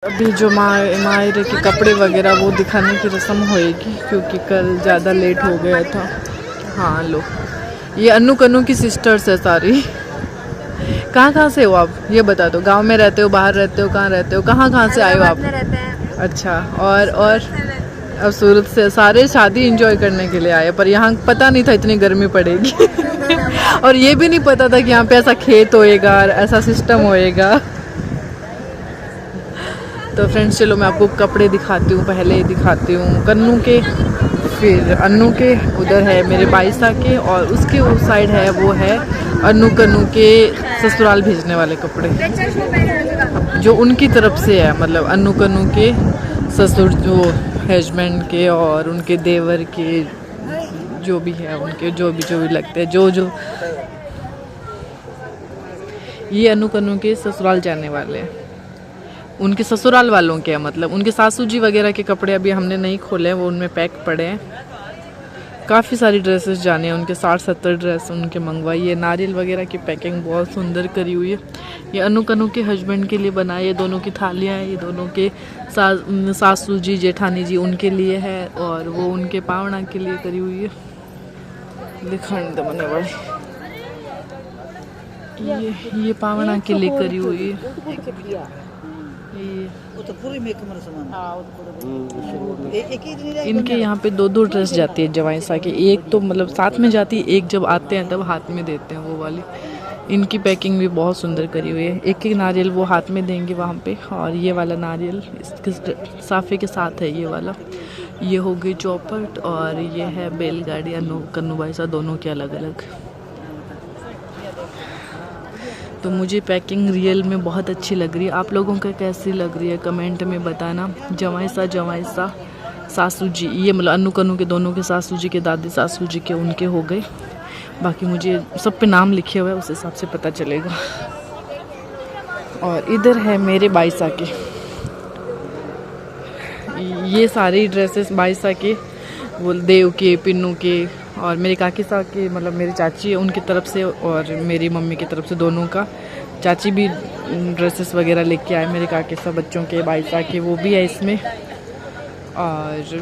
अभी जो मायरे के कपड़े वगैरह वो दिखाने की रस्म होएगी क्योंकि कल ज़्यादा लेट हो गया था। हाँ लो, ये अन्नू कन्नू की सिस्टर्स है सारी। कहाँ से हो आप, ये बता दो। गांव में रहते हो, बाहर रहते हो, कहाँ रहते हो, कहाँ से आए हो आप? अच्छा। और अब सूरत से सारे शादी एंजॉय करने के लिए आए, पर यहाँ पता नहीं था इतनी गर्मी पड़ेगी। और ये भी नहीं पता था कि यहाँ पे ऐसा खेत होएगा, ऐसा सिस्टम होएगा। तो फ्रेंड्स चलो मैं आपको कपड़े दिखाती हूँ। पहले दिखाती हूँ कन्नू के, फिर अन्नू के। उधर है मेरे बाईसा के, और उसके उस साइड है वो है अन्नू कन्नू के ससुराल भेजने वाले कपड़े, जो उनकी तरफ से है। मतलब अन्नू कन्नू के ससुर जो हस्बैंड के और उनके देवर के, जो भी है उनके, जो भी लगते हैं, जो ये अन्नू कन्नू के ससुराल जाने वाले हैं। उनके ससुराल वालों के, मतलब उनके सासू जी वगैरह के कपड़े अभी हमने नहीं खोले, वो उनमें पैक पड़े हैं। काफ़ी सारी ड्रेसेस जाने हैं उनके, 60-70 ड्रेस उनके मंगवाई है। नारियल वगैरह की पैकिंग बहुत सुंदर करी हुई है। ये अन्नू कन्नू के हस्बैंड के लिए बनाए, ये दोनों की थालियाँ हैं, ये दोनों के सासू जी जेठानी जी उनके लिए है, और वो उनके पावना के लिए करी हुई है। दिखाने दो मने वाली, ये पावना के लिए करी हुई है। इनके यहाँ पे 2-2 ड्रेस जाती है जवाइसा की। एक तो मतलब साथ में जाती है, एक जब आते हैं तब हाथ में देते हैं वो वाली। इनकी पैकिंग भी बहुत सुंदर करी हुई है। एक नारियल वो हाथ में देंगे वहाँ पे, और ये वाला नारियल इसके साफे के साथ है। ये वाला, ये हो गई चौपट, और ये है बैलगाड़ी। कन्नू बाईसा दोनों के अलग अलग। तो मुझे पैकिंग रियल में बहुत अच्छी लग रही है। आप लोगों को कैसी लग रही है कमेंट में बताना। जवाइसा सासू जी, ये मतलब अन्नू कन्नू के दोनों के सासू जी के, दादी सासू जी के उनके हो गए। बाकी मुझे सब पे नाम लिखे हुए हैं, उस हिसाब से पता चलेगा। और इधर है मेरे बाईसा के, ये सारी ड्रेसेस बाईसा के, वो देव के, पिन्नू के, और मेरे काकी साहब के, मतलब मेरी चाची है उनकी तरफ से, और मेरी मम्मी की तरफ से दोनों का। चाची भी ड्रेसेस वगैरह लेके आए मेरे काकी साहब बच्चों के, बाईसा के, वो भी है इसमें। और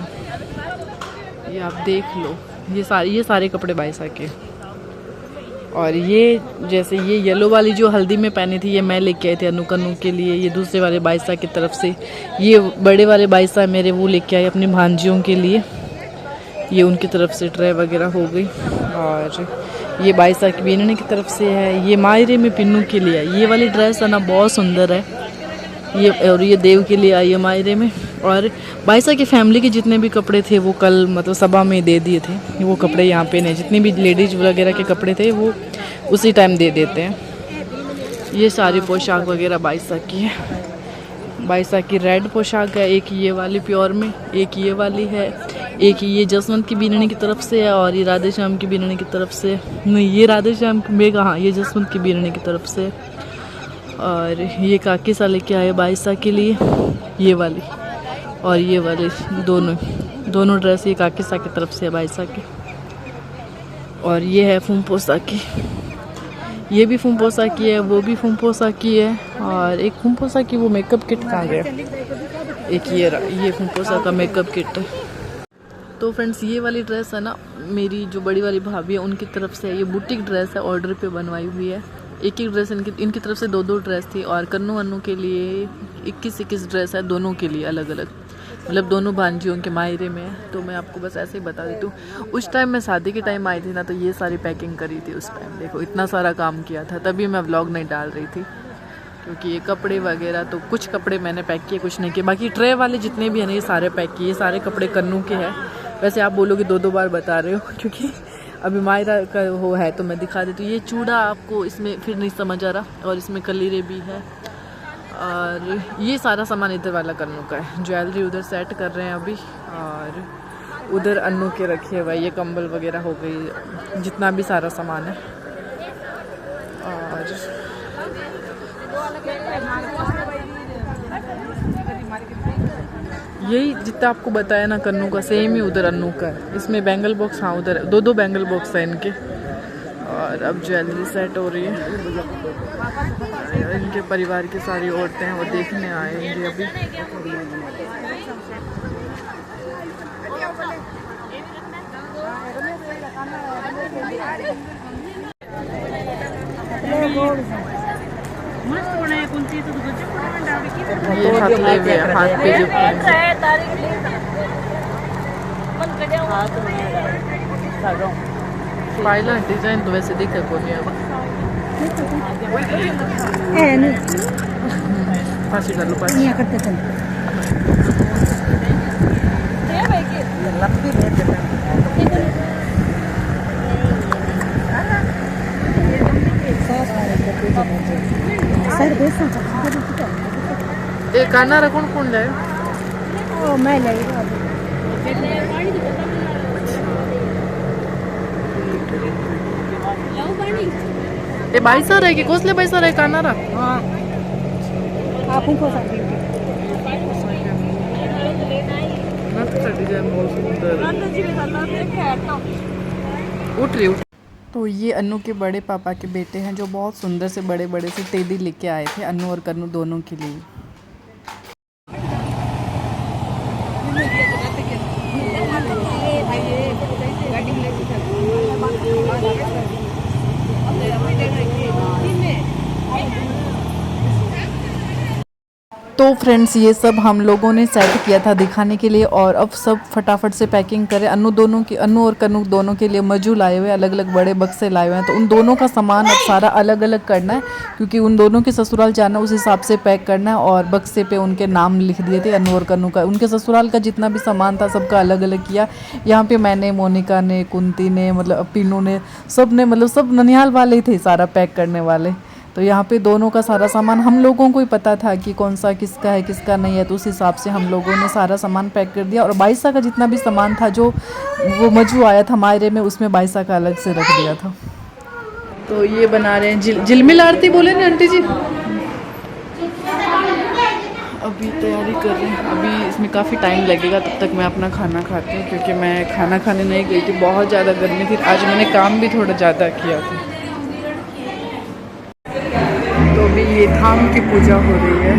ये आप देख लो, ये सारे कपड़े बाईसा के। और ये जैसे ये येलो वाली जो हल्दी में पहनी थी, ये मैं लेके आई थी अन्नू कन्नू के लिए। ये दूसरे वाले बाईसा की तरफ से, ये बड़े वाले बाईसा मेरे वो लेके आए अपनी भांजियों के लिए। ये उनकी तरफ से ट्रे वगैरह हो गई। और ये बाईसा की बीनने की तरफ से है। ये मायरे में पिन्नू के लिए है। ये वाली ड्रेस है ना, बहुत सुंदर है ये। और ये देव के लिए आई है मायरे में। और बाईसा की फैमिली के जितने भी कपड़े थे वो कल मतलब सभा में दे दिए थे। वो कपड़े यहाँ पे नहीं, जितनी भी लेडीज वगैरह के कपड़े थे वो उसी टाइम दे देते हैं। ये सारी पोशाक वगैरह बाईसा की है। बाईसा की रेड पोशाक है, एक ये वाली प्योर में, एक ये वाली है, एक ये जसवंत की बीनने की तरफ से है, और ये राधे श्याम की बीनने की तरफ से। नहीं, ये राधे श्याम में कहाँ, ये जसवंत की बीनने की तरफ से। और ये काकी सा लेके आए बाईसा के लिए, ये वाली और ये वाली दोनों ड्रेस ये काकी सा की तरफ से है बाईसा की। और ये है फुम्पोसा की, ये भी फुम्पोसा की है, वो भी फुम्पोसा की है। और एक फुम्पोसा की वो मेकअप किट कहाँ गया, एक ये फुम्पोसा का मेकअप किट है। तो फ्रेंड्स ये वाली ड्रेस है ना, मेरी जो बड़ी वाली भाभी है उनकी तरफ से है। ये बुटीक ड्रेस है, ऑर्डर पे बनवाई हुई है। एक ड्रेस इनकी तरफ से 2 ड्रेस थी। और कन्नू अन्नू के लिए 21 ड्रेस है, दोनों के लिए अलग अलग, मतलब दोनों भांजियों के मायरे में है। तो मैं आपको बस ऐसे ही बता देती हूँ। उस टाइम मैं शादी के टाइम आई थी ना, तो ये सारी पैकिंग करी थी उस टाइम। देखो इतना सारा काम किया था, तभी मैं व्लॉग नहीं डाल रही थी, क्योंकि ये कपड़े वगैरह तो कुछ कपड़े मैंने पैक किए, कुछ नहीं किए। बाकी ट्रे वाले जितने भी हैं ना, ये सारे पैक किए। ये सारे कपड़े कन्नू के हैं। वैसे आप बोलोगे 2 बार बता रहे हो, क्योंकि अभी मायरा का वो है तो मैं दिखा देती हूँ। ये चूड़ा आपको इसमें फिर नहीं समझ आ रहा, और इसमें कलीरे भी है। और ये सारा सामान इधर वाला कन्नू का है। ज्वेलरी उधर सेट कर रहे हैं अभी, और उधर अन्नू के रखे हुए ये कंबल वगैरह हो गई, जितना भी सारा सामान है। और यही जितना आपको बताया ना कन्नू का, सेम ही उधर अन्नू का है। इसमें बैंगल बॉक्स, हाँ उधर 2 बैंगल बॉक्स है इनके। और अब ज्वेलरी सेट हो रही है। इनके परिवार की सारी औरतें हैं, वो देखने आएंगी अभी। ये हथले हुए हाथ पे जो पायला डिजाइन तो वैसे दिखा को नहीं अब फांसी कर लो पासी एक काना रखून कौन लाए ओ मैं लाई ए बाईसा रहे की कोसले बाईसा रहे काना रा हां आपको को सकती उठ रही उठ। तो ये अन्नू के बड़े पापा के बेटे हैं जो बहुत सुंदर से बड़े बड़े से टेडी लेके आए थे अन्नू और कन्नू दोनों के लिए। तो फ्रेंड्स ये सब हम लोगों ने सेट किया था दिखाने के लिए और अब सब फटाफट से पैकिंग करें। अन्नू और कन्नू दोनों के लिए मजू लाए हुए अलग अलग बड़े बक्से लाए हुए हैं। तो उन दोनों का सामान अब सारा अलग अलग करना है क्योंकि उन दोनों के ससुराल जाना उस हिसाब से पैक करना है। और बक्से पे उनके नाम लिख दिए थे अन्नू और कन्नू का। उनके ससुराल का जितना भी सामान था सबका अलग अलग किया। यहाँ पे मैंने, मोनिका ने, कुंती ने, मतलब पीनू ने, सब ने, मतलब सब ननिहाल वाले ही थे सारा पैक करने वाले। तो यहाँ पे दोनों का सारा सामान हम लोगों को ही पता था कि कौन सा किसका है किसका नहीं है। तो उस हिसाब से हम लोगों ने सारा सामान पैक कर दिया। और बाईसा का जितना भी सामान था जो वो मजू आया था मायरे में उसमें बाईसा का अलग से रख दिया था। तो ये बना रहे हैं झिलमिल आरती बोले ना आंटी जी। अभी तैयारी कर रहे हैं। अभी इसमें काफ़ी टाइम लगेगा तब तक मैं अपना खाना खाती हूँ क्योंकि मैं खाना खाने नहीं गई थी। बहुत ज़्यादा गर्मी थी। आज मैंने काम भी थोड़ा ज़्यादा किया था। तो अभी ये धाम की पूजा हो रही है।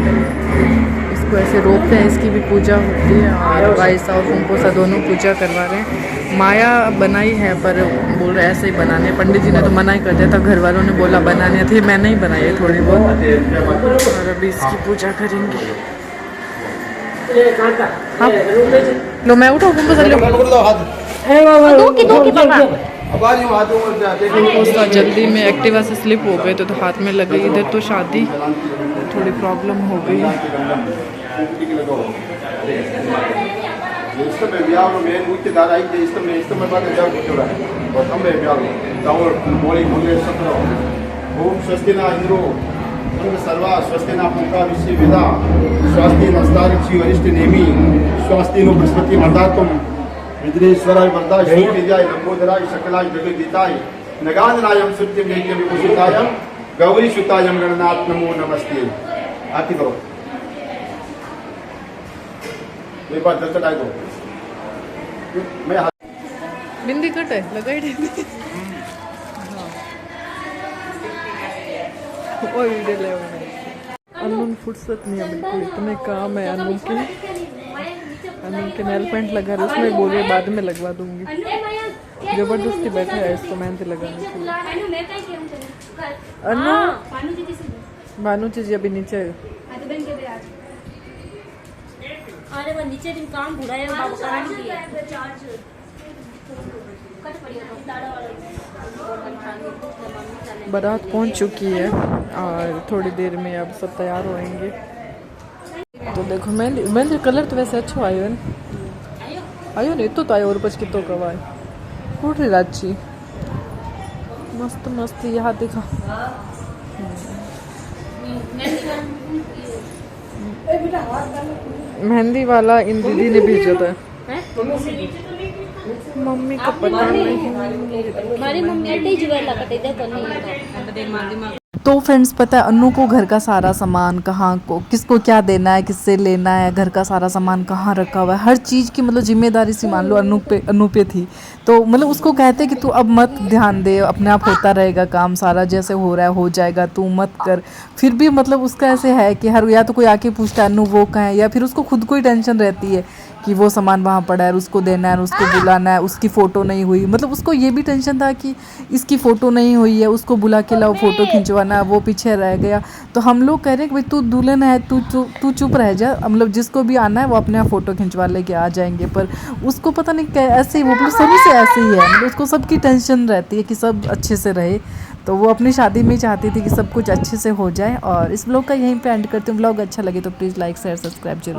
इसको ऐसे रोकते हैं, इसकी भी पूजा होती है। और वाइसा और कुंपोसा दोनों पूजा करवा रहे हैं। माया बनाई है पर बोल रहे ऐसे ही बनाने। पंडित जी ने तो मना ही कर दिया था, घर वालों ने बोला बनाने थे, मैंने ही बनाई है थोड़ी बहुत। और अभी इसकी पूजा करेंगे। हाँ लो मैं उठाऊँ कुंपोसा कुंपोसा जल्दी में एक्टिवा से स्लिप हो गए तो हाथ में लग गई। इधर तो शादी थोड़ी प्रॉब्लम हो गई। सर्वा स्वस्ति ना पुंका विश्व वेदा स्वस्ति नस्तारिक्षि वरिष्ठ नेमि स्वस्ति नो बृहस्पति मर्दातुम विद्रेश्वराय वरदाय श्रीविद्याय लंबोदराय सकलाय जगद्दिताय नगाननायम सुत्यम नित्यम विभूषिताय गौरी सुतायम गणनाथ नमो नमस्ते। आरती करो एक बार दर्शन आए दो मैं बिंदी कट है लगाई दी। अनून फुर्सत नहीं है बिल्कुल, इतने काम है अनून के नेल पेंट लगा रहे उसमें बोल रहे बाद में लगवा दूंगी। जबरदस्ती बैठा है इसको मेहंदी लगाने के लिए। अनु भानु जी अभी नीचे है। अरे वो नीचे दिन काम बुरा है बाबू कराने के लिए बारात पहुंच चुकी है और थोड़ी देर में अब सब तैयार होएंगे। तो देखो मेहंदी कलर तो वैसे अच्छा आयो है आयो नहीं तो आयो और बच के तो कब आए उठ रही राची मस्त मस्त यहाँ देखा। मेहंदी वाला इन दीदी ने भेजा था। मम्मी को पता नहीं। हमारी मम्मी अड्डे जुगाड़ लगाते थे तो नहीं तो फ्रेंड्स पता है अन्नू को घर का सारा सामान कहाँ को किसको क्या देना है, किससे लेना है, घर का सारा सामान कहाँ रखा हुआ है, हर चीज़ की मतलब जिम्मेदारी सी मान लो अन्नू पे थी। तो मतलब उसको कहते कि तू अब मत ध्यान दे, अपने आप होता रहेगा काम, सारा जैसे हो रहा है हो जाएगा, तू मत कर। फिर भी मतलब उसका ऐसे है कि हर या तो कोई आके पूछता है अन्नू वो कहाँ है, या फिर उसको खुद को ही टेंशन रहती है कि वो सामान वहाँ पड़ा है, उसको देना है, उसको बुलाना है, उसकी फ़ोटो नहीं हुई। मतलब उसको ये भी टेंशन था कि इसकी फ़ोटो नहीं हुई है, उसको बुला के लाओ फ़ोटो खिंचवाना है, वो पीछे रह गया। तो हम लोग कह रहे हैं कि भाई तू दुल्हन है, तू चुप रह जा, मतलब जिसको भी आना है वो अपने आप फ़ोटो खिंचवा लेके आ जाएंगे। पर उसको पता नहीं ऐसे ही वो मतलब शुरू से ऐसे ही है, मतलब उसको सबकी टेंशन रहती है कि सब अच्छे से रहे। तो वो अपनी शादी में चाहती थी कि सब कुछ अच्छे से हो जाए। और इस ब्लॉग का यहीं पे एंड करती हूँ। ब्लॉग अच्छा लगे तो प्लीज़ लाइक शेयर सब्सक्राइब जरूर।